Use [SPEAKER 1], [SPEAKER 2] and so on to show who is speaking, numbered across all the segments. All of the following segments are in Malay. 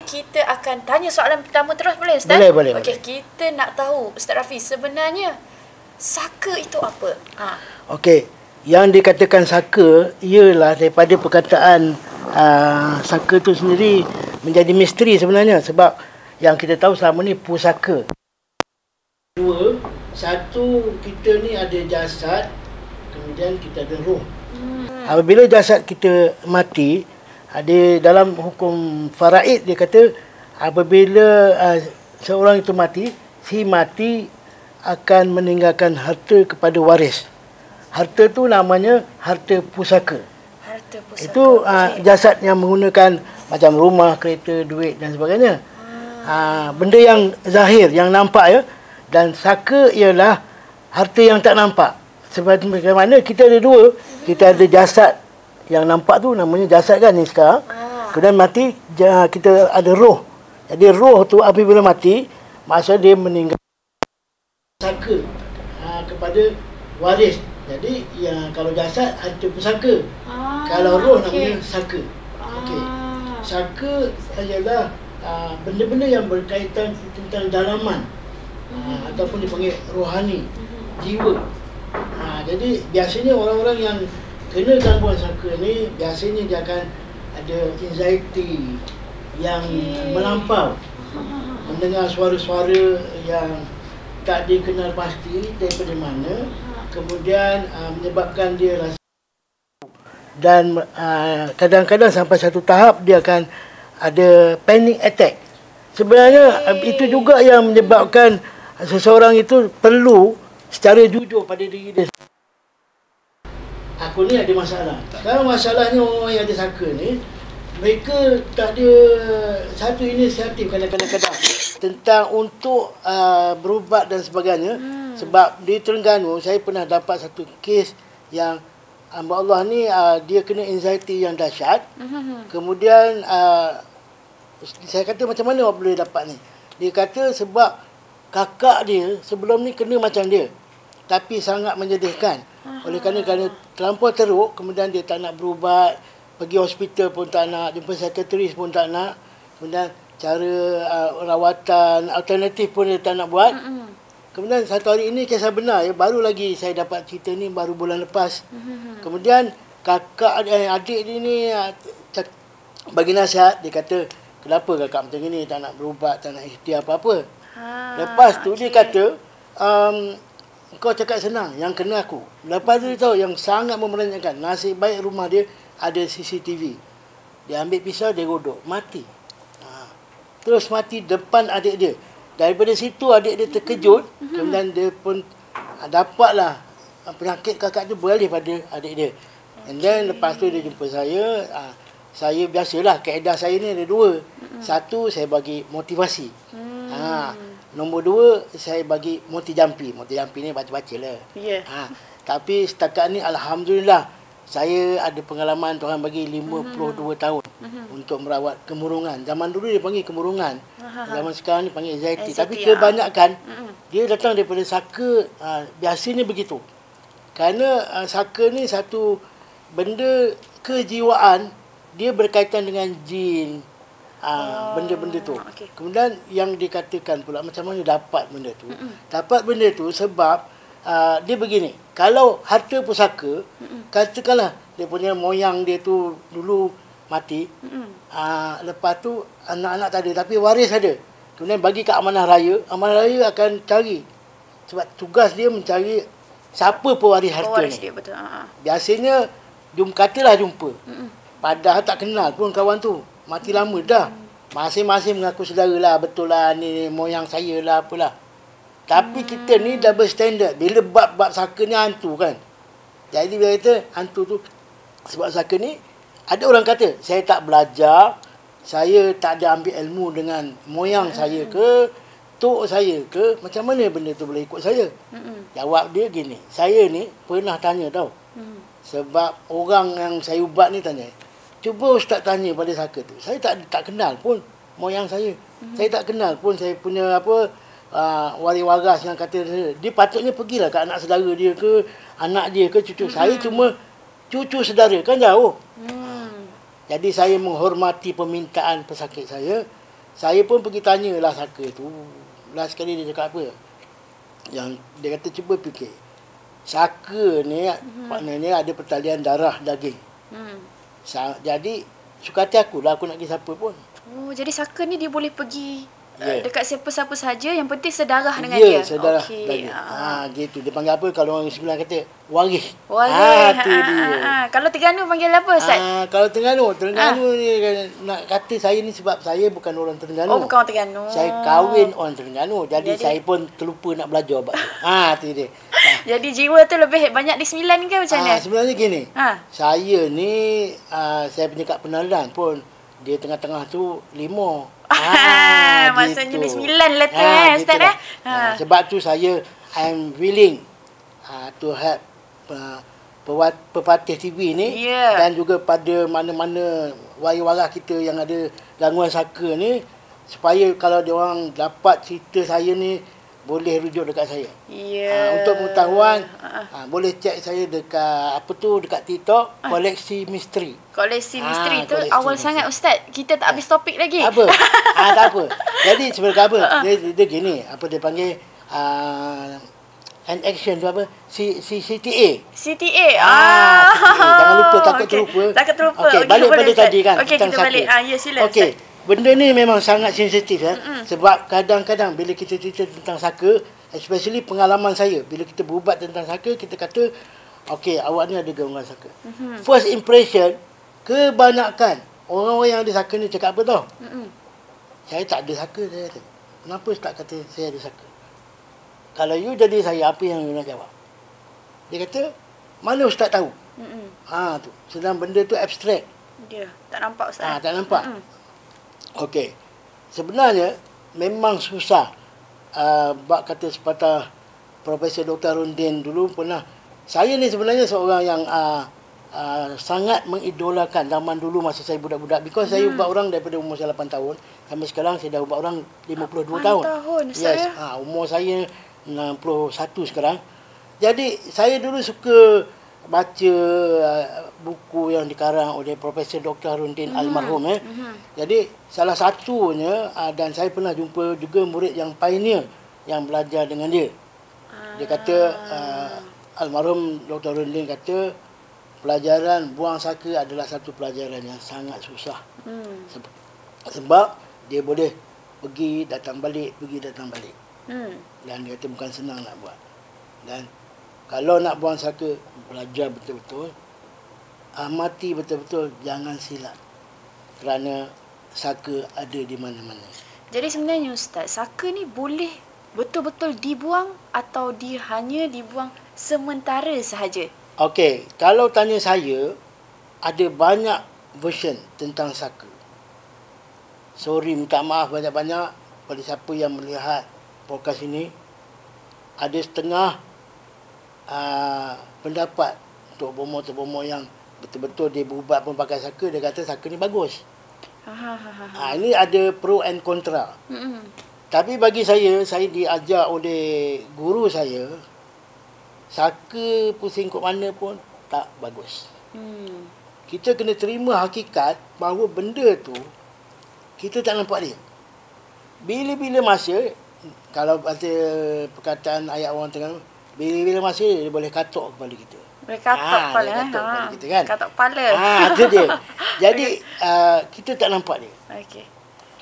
[SPEAKER 1] Kita akan tanya soalan pertama terus, boleh Ustaz?
[SPEAKER 2] Boleh.
[SPEAKER 1] Okey, kita nak tahu Ustaz Rafi, sebenarnya saka itu apa?
[SPEAKER 2] Okey, yang dikatakan saka ialah daripada perkataan saka tu sendiri menjadi misteri sebenarnya, sebab yang kita tahu selama ni pusaka. Dua, satu, kita ni ada jasad, kemudian kita ada roh. Apabila jasad kita mati, ada dalam hukum faraid dia kata apabila seorang itu mati, si mati akan meninggalkan harta kepada waris. Harta tu namanya harta pusaka.
[SPEAKER 1] Harta pusaka.
[SPEAKER 2] Itu jasad yang menggunakan macam rumah, kereta, duit dan sebagainya. Benda yang zahir, yang nampak ya. Dan saka ialah harta yang tak nampak. Sebab bagaimana kita ada dua, kita ada jasad yang nampak tu namanya jasad kan ni sekarang. Kemudian mati kita ada roh. Jadi roh tu apabila mati, maksudnya dia meninggal saka kepada waris. Jadi kalau jasad ada pusaka. Kalau roh namanya saka. Okey. Saka ialah benda-benda yang berkaitan tentang dalaman. Ataupun dipanggil rohani, jiwa. Jadi biasanya orang-orang yang kena gangguan saka ni biasanya dia akan ada anxiety yang melampau, mendengar suara-suara yang tak dikenal pasti daripada mana, kemudian menyebabkan dia rasa, dan kadang-kadang sampai satu tahap dia akan ada panic attack. Sebenarnya itu juga yang menyebabkan seseorang itu perlu secara jujur pada diri dia. Aku ni ada masalah. Sekarang masalahnya orang yang ada saka ni, mereka tak ada satu inisiatif kadang-kadang tentang untuk berubat dan sebagainya. Sebab di Terengganu saya pernah dapat satu kes yang hamba Allah ni dia kena anxiety yang dahsyat. Kemudian saya kata macam mana awak boleh dapat ni? Dia kata sebab kakak dia sebelum ni kena macam dia, tapi sangat menyedihkan. Oleh kerana terlampau teruk, kemudian dia tak nak berubat, pergi hospital pun tak nak, jumpa psikiatris pun tak nak, kemudian cara rawatan alternatif pun dia tak nak buat. Kemudian satu hari ini kisah benar ya, baru lagi saya dapat cerita ni baru bulan lepas. Kemudian kakak adik dia ni bagi nasihat, dia kata kenapa kakak macam ni, tak nak berubat, tak nak ikhtiar apa-apa. Lepas tu dia kata kau cakap senang, yang kena aku. Lepas tu dia tahu yang sangat memeranjakan. Nasib baik rumah dia ada CCTV. Dia ambil pisau, dia godok, mati. Terus mati depan adik dia. Daripada situ adik dia terkejut. Kemudian dia pun dapatlah penyakit kakak tu beralih pada adik dia. And then lepas tu dia jumpa saya. Saya biasalah, kaedah saya ni ada dua. Satu, saya bagi motivasi. Nombor dua, saya bagi moti jampi. Moti jampi ni baca-baca lah. Tapi setakat ni Alhamdulillah, saya ada pengalaman Tuhan bagi 52 tahun untuk merawat kemurungan. Zaman dulu dia panggil kemurungan. Zaman sekarang ni panggil anxiety. Tapi kebanyakan dia datang daripada saka. Biasanya begitu. Kerana saka ni satu benda kejiwaan, dia berkaitan dengan jin. Benda-benda tu. Kemudian yang dikatakan pula macam mana dapat benda tu. Dapat benda tu sebab dia begini. Kalau harta pusaka, katakanlah dia punya moyang dia tu dulu mati. Lepas tu anak-anak tak ada tapi waris ada. Kemudian bagi ke amanah raya akan cari. Sebab tugas dia mencari siapa pewaris harta ni. Dia, betul. Biasanya katalah jumpa. Padahal tak kenal pun kawan tu. Mati lama dah. Masing-masing mengaku saudara lah. Betul lah ni moyang saya lah apalah. Tapi kita ni double standard. Bila bab-bab saka ni hantu kan. Jadi bila kata hantu tu. Sebab saka ni. Ada orang kata. Saya tak belajar. Saya tak ada ambil ilmu dengan moyang saya ke. Tok saya ke. Macam mana benda tu boleh ikut saya. Jawab dia gini. Saya ni pernah tanya tau. Sebab orang yang saya ubat ni tanya. Cuba Ustaz tanya pada saka tu. Saya tak kenal pun moyang saya. Saya tak kenal pun saya punya wali waras yang kata dia patutnya pergilah ke anak saudara dia ke, anak dia ke, cucu. Saya cuma cucu saudara kan jauh. Jadi saya menghormati permintaan pesakit saya. saya pun pergi tanyalah saka tu. Last sekali dia cakap apa? Yang dia kata cuba fikir. Saka ni maknanya ada pertalian darah daging. Jadi suka hati aku nak pergi siapa pun.
[SPEAKER 1] Oh, jadi saka ni dia boleh pergi
[SPEAKER 2] Ya.
[SPEAKER 1] dekat siapa-siapa sahaja, yang penting sedarah dengan
[SPEAKER 2] Ya,
[SPEAKER 1] dia.
[SPEAKER 2] sedarah
[SPEAKER 1] Okey.
[SPEAKER 2] daging. Gitu. Dia panggil apa kalau orang Sembilan kata waris.
[SPEAKER 1] Waris.
[SPEAKER 2] Tu dia.
[SPEAKER 1] Kalau Terengganu panggil apa, Ustaz?
[SPEAKER 2] Kalau Terengganu ni nak kata saya ni sebab saya bukan orang Terengganu.
[SPEAKER 1] Oh, bukan orang Terengganu.
[SPEAKER 2] Saya kahwin orang Terengganu. Jadi saya pun terlupa nak belajar bab tu. Tu dia.
[SPEAKER 1] Jadi jiwa tu lebih banyak di Sembilan ke macam mana?
[SPEAKER 2] Sebenarnya gini. Saya ni saya punya kad pengenalan pun dia tengah-tengah tu 5.
[SPEAKER 1] Maksudnya
[SPEAKER 2] gitu.
[SPEAKER 1] di Sembilan lah tu Ustaz
[SPEAKER 2] lah. Sebab tu saya I'm willing to help pepatih TV ni dan juga pada mana-mana waris-waris kita yang ada gangguan saka ni, supaya kalau dia orang dapat cerita saya ni boleh rujuk dekat saya. Untuk pengetahuan boleh cek saya dekat dekat TikTok, koleksi misteri.
[SPEAKER 1] Koleksi misteri tu awal sangat Ustaz. Kita tak habis topik lagi.
[SPEAKER 2] Tak apa. Jadi sebenarnya apa? Dia gini, apa dia panggil and action tu apa? CTA.
[SPEAKER 1] CTA.
[SPEAKER 2] Jangan lupa, takut terlupa.
[SPEAKER 1] Takut terlupa.
[SPEAKER 2] Okey, balik pada tadi kan.
[SPEAKER 1] Okey, kita balik. Ya, sila.
[SPEAKER 2] Okey. Benda ni memang sangat sensitif sebab kadang-kadang bila kita cerita tentang saka, especially pengalaman saya, bila kita berubat tentang saka, kita kata okey, awak ni ada gangguan saka. First impression, kebanyakan orang-orang yang ada saka ni cakap apa tau? Saya tak ada saka, saya kata. Kenapa tak kata saya ada saka? Kalau you jadi saya, apa yang you nak jawab? Dia kata, mana ustaz tahu? Tu. Sedang benda tu abstrak.
[SPEAKER 1] Dia tak nampak ustaz.
[SPEAKER 2] Tak nampak. Okey. Sebenarnya memang susah. Bak kata sepatah Profesor Dr. Rundin dulu pernah. Saya ni sebenarnya seorang yang sangat mengidolakan zaman dulu masa saya budak-budak. Because saya ubat orang daripada umur saya 8 tahun. Sampai sekarang saya dah ubat orang 52 tahun.
[SPEAKER 1] 8 tahun.
[SPEAKER 2] Yes. Umur saya 61 sekarang. Jadi saya dulu suka baca buku yang dikarang oleh Profesor Dr. Rundin almarhum. Jadi salah satunya dan saya pernah jumpa juga murid yang pioneer yang belajar dengan dia. Dia kata almarhum Dr. Rundin kata pelajaran buang saka adalah satu pelajaran yang sangat susah. Sebab dia boleh pergi datang balik, Dan dia kata bukan senang nak buat. Dan kalau nak buang saka, belajar betul-betul. Amati betul-betul, jangan silap. Kerana saka ada di mana-mana.
[SPEAKER 1] Jadi sebenarnya Ustaz, saka ni boleh betul-betul dibuang atau hanya dibuang sementara sahaja?
[SPEAKER 2] Okey, kalau tanya saya, ada banyak version tentang saka. Sorry, minta maaf banyak-banyak pada siapa yang melihat podcast ini. Ada setengah pendapat untuk bomoh-bomoh yang betul-betul dia berubat pun pakai saka, dia kata saka ni bagus. Ini ada pro and kontra. Tapi bagi saya diajar oleh guru saya, saka pusing kot mana pun tak bagus. Kita kena terima hakikat bahawa benda tu kita tak nampak dia. Bila-bila masa, kalau ada perkataan ayat orang Terengganu, bila-bila masa dia boleh katok kepala kita.
[SPEAKER 1] Boleh katok kepala.
[SPEAKER 2] Kepala kita kan.
[SPEAKER 1] Katok kepala.
[SPEAKER 2] Itu dia. Jadi kita tak nampak dia.
[SPEAKER 1] Okey.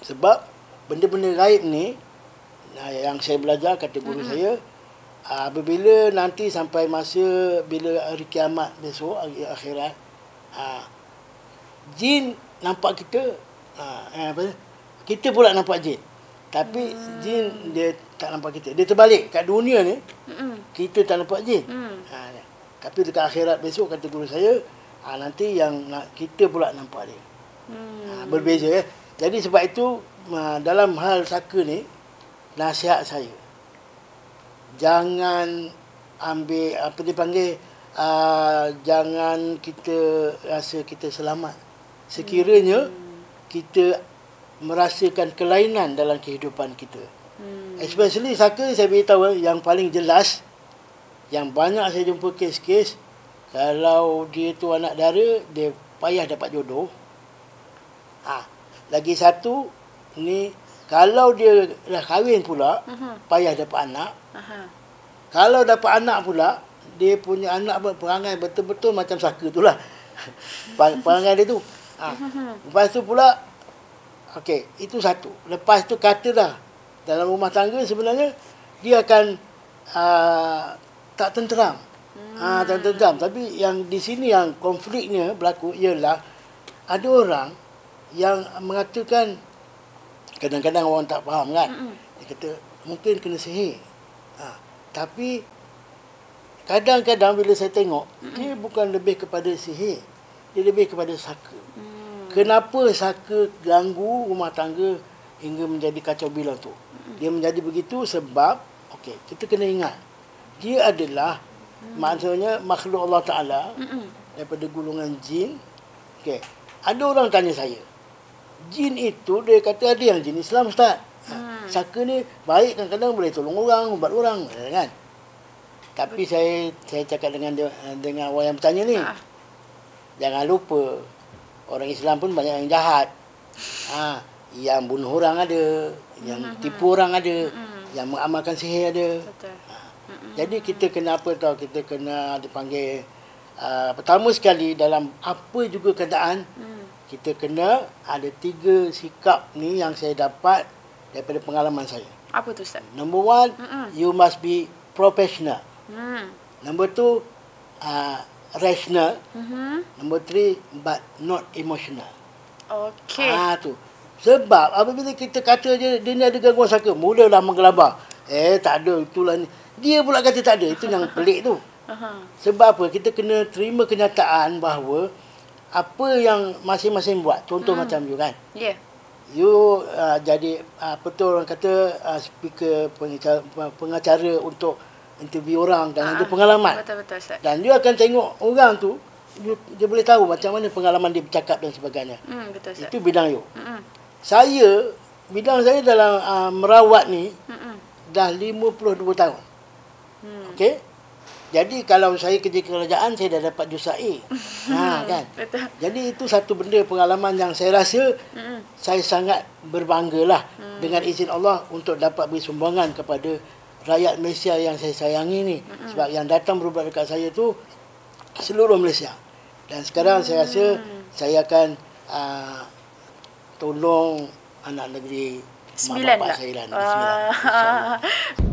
[SPEAKER 2] Sebab benda-benda gaib ni yang saya belajar kata guru saya, apabila nanti sampai masa bila hari kiamat besok, hari akhirat, jin nampak kita, kita pula nampak jin. Tapi jin dia tak nampak kita. Dia terbalik. Kat dunia ni, kita tak nampak jin. Tapi dekat akhirat besok, kata guru saya, nanti yang kita pula nampak dia. Berbeza ya. Jadi sebab itu, dalam hal saka ni, nasihat saya, jangan ambil, apa dia panggil, jangan kita rasa kita selamat. Sekiranya kita merasakan kelainan dalam kehidupan kita. Especially saka, saya beritahu yang paling jelas, yang banyak saya jumpa kes-kes, kalau dia tu anak dara, dia payah dapat jodoh. Lagi satu, ni kalau dia dah kahwin pula, payah dapat anak. Kalau dapat anak pula, dia punya anak perangai betul-betul macam saka tu lah. Perangai dia tu. Lepas tu pula, okey, itu satu. Lepas tu katalah, dalam rumah tangga sebenarnya, dia akan tak tenteram. Tak tenteram. Tapi yang di sini yang konfliknya berlaku ialah, ada orang yang mengatakan, kadang-kadang orang tak faham kan. Dia kata, mungkin kena sihir. Tapi kadang-kadang bila saya tengok, dia bukan lebih kepada sihir, dia lebih kepada saka. Kenapa saka ganggu rumah tangga hingga menjadi kacau bilau tu? Dia menjadi begitu sebab, okey, kita kena ingat, dia adalah maksudnya makhluk Allah Ta'ala daripada golongan jin. Okey, ada orang tanya saya, jin itu, dia kata ada yang jin Islam, Ustaz. Saka ni baik, kadang-kadang boleh tolong orang, ubat orang, kan? Tapi saya cakap dengan orang yang bertanya ni, jangan lupa, orang Islam pun banyak yang jahat. Yang bunuh orang ada, yang tipu orang ada, yang mengamalkan sihir ada.
[SPEAKER 1] Betul.
[SPEAKER 2] Jadi kita kena apa tahu, kita kena dipanggil, pertama sekali dalam apa juga keadaan, kita kena ada 3 sikap ni yang saya dapat daripada pengalaman saya.
[SPEAKER 1] Apa tu, Ustaz?
[SPEAKER 2] Number 1, you must be professional. Number 2, rational. Number 3, but not emotional.
[SPEAKER 1] Okey.
[SPEAKER 2] Tu. Sebab apabila kita kata dia ni ada gangguan saka, mulalah menggelabah. Tak ada, itulah ni. Dia pula kata tak ada. Itu yang pelik tu. Sebab apa? Kita kena terima kenyataan bahawa apa yang masing-masing buat. Contoh macam you kan.
[SPEAKER 1] Ya. Yeah.
[SPEAKER 2] You jadi apa tu orang kata speaker, pengacara untuk interview orang dan ada pengalaman.
[SPEAKER 1] Betul-betul, Ustaz.
[SPEAKER 2] Dan dia akan tengok orang tu, dia boleh tahu macam mana pengalaman dia bercakap dan sebagainya.
[SPEAKER 1] Betul, Ustaz.
[SPEAKER 2] Itu bidang you. Saya, bidang saya dalam merawat ni dah 52 tahun. Okey? Jadi kalau saya kerja kerajaan, saya dah dapat jus A. Kan?
[SPEAKER 1] Betul.
[SPEAKER 2] Jadi itu satu benda, pengalaman yang saya rasa saya sangat berbanggalah dengan izin Allah untuk dapat beri sumbangan kepada rakyat Malaysia yang saya sayangi ni. Sebab yang datang berubat dekat saya tu seluruh Malaysia. Dan sekarang saya rasa saya akan tolong anak negeri mak bapak saya lah. Bismillah.